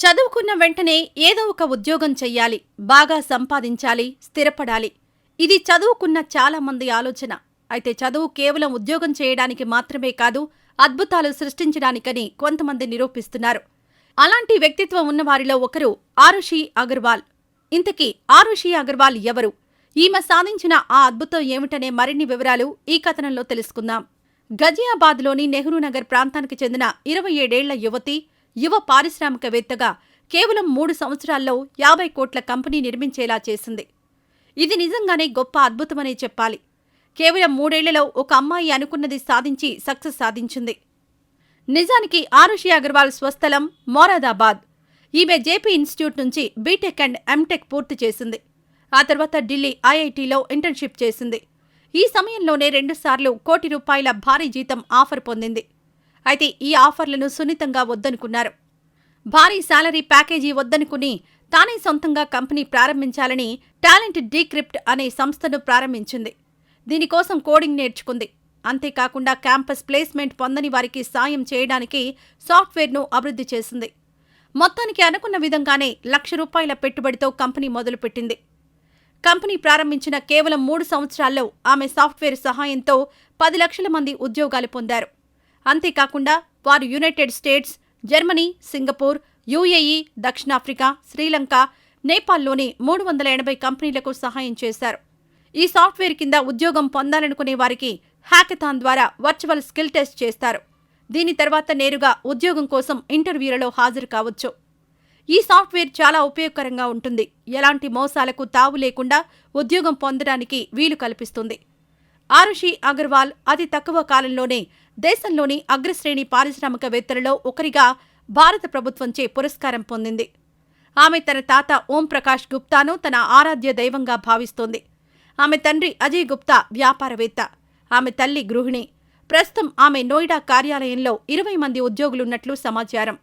చదువుకున్న వెంటనే ఏదో ఒక ఉద్యోగం చెయ్యాలి, బాగా సంపాదించాలి, స్థిరపడాలి. ఇది చదువుకున్న చాలా మంది ఆలోచన. అయితే చదువు కేవలం ఉద్యోగం చేయడానికి మాత్రమే కాదు, అద్భుతాలు సృష్టించడానికని కొంతమంది నిరూపిస్తున్నారు. అలాంటి వ్యక్తిత్వం ఉన్నవారిలో ఒకరు ఆరుషి అగర్వాల్. ఇంతకీ ఆరుషి అగర్వాల్ ఎవరు? ఈమె సాధించిన ఆ అద్భుతం ఏమిటనే మరిన్ని వివరాలు ఈ కథనంలో తెలుసుకుందాం. గజియాబాద్లోని నెహ్రూనగర్ ప్రాంతానికి చెందిన 27 ఏళ్ల యువతి, యువ పారిశ్రామికవేత్తగా కేవలం 3 సంవత్సరాల్లో 50 కోట్ల కంపెనీ నిర్మించేలా చేసింది. ఇది నిజంగానే గొప్ప అద్భుతమనే చెప్పాలి. కేవలం 3 ఏళ్లలో ఒక అమ్మాయి అనుకున్నది సాధించి సక్సెస్ సాధించింది. నిజానికి ఆరుషి అగర్వాల్ స్వస్థలం మొరాదాబాద్. ఈమె జేపీ ఇన్స్టిట్యూట్ నుంచి బీటెక్ అండ్ ఎంటెక్ పూర్తి చేసింది. ఆ తర్వాత ఢిల్లీ ఐఐటీలో ఇంటర్న్షిప్ చేసింది. ఈ సమయంలోనే 2 సార్లు ₹1 కోటి భారీ జీతం ఆఫర్ పొందింది. అయితే ఈ ఆఫర్లను సున్నితంగా వద్దనుకున్నారు. భారీ శాలరీ ప్యాకేజీ వద్దనుకుని తానే సొంతంగా కంపెనీ ప్రారంభించాలని టాలెంట్ డీక్రిప్ట్ అనే సంస్థను ప్రారంభించింది. దీనికోసం కోడింగ్ నేర్చుకుంది. అంతేకాకుండా క్యాంపస్ ప్లేస్మెంట్ పొందని వారికి సాయం చేయడానికి సాఫ్ట్వేర్ను అభివృద్ధి చేసింది. మొత్తానికి అనుకున్న విధంగానే ₹1,00,000 పెట్టుబడితో కంపెనీ మొదలుపెట్టింది. కంపెనీ ప్రారంభించిన కేవలం 3 సంవత్సరాల్లో ఆమె సాఫ్ట్వేర్ సహాయంతో 10 లక్షల మంది ఉద్యోగాలు పొందారు. అంతేకాకుండా వారు United states, Germany, Singapore, UAE, దక్షిణాఫ్రికా, శ్రీలంక, నేపాల్లోని 380 కంపెనీలకు సహాయం చేశారు. ఈ సాఫ్ట్వేర్ కింద ఉద్యోగం పొందాలనుకునే వారికి హ్యాకథాన్ ద్వారా వర్చువల్ స్కిల్ టెస్ట్ చేస్తారు. దీని తర్వాత నేరుగా ఉద్యోగం కోసం ఇంటర్వ్యూలలో హాజరు కావచ్చు. ఈ సాఫ్ట్వేర్ చాలా ఉపయోగకరంగా ఉంటుంది. ఎలాంటి మోసాలకు తావు లేకుండా ఉద్యోగం పొందడానికి వీలు కల్పిస్తుంది. ఆరుషి అగర్వాల్ అతి తక్కువ కాలంలోనే దేశంలోని అగ్రశ్రేణి పారిశ్రామికవేత్తలలో ఒకరిగా భారత ప్రభుత్వంచే పురస్కారం పొందింది. ఆమె తన తాత ఓం ప్రకాష్ గుప్తాను తన ఆరాధ్య దైవంగా భావిస్తోంది. ఆమె తండ్రి అజయ్ గుప్తా వ్యాపారవేత్త. ఆమె తల్లి గృహిణి. ప్రస్తుతం ఆమె నోయిడా కార్యాలయంలో 20 మంది ఉద్యోగులున్నట్లు సమాచారం.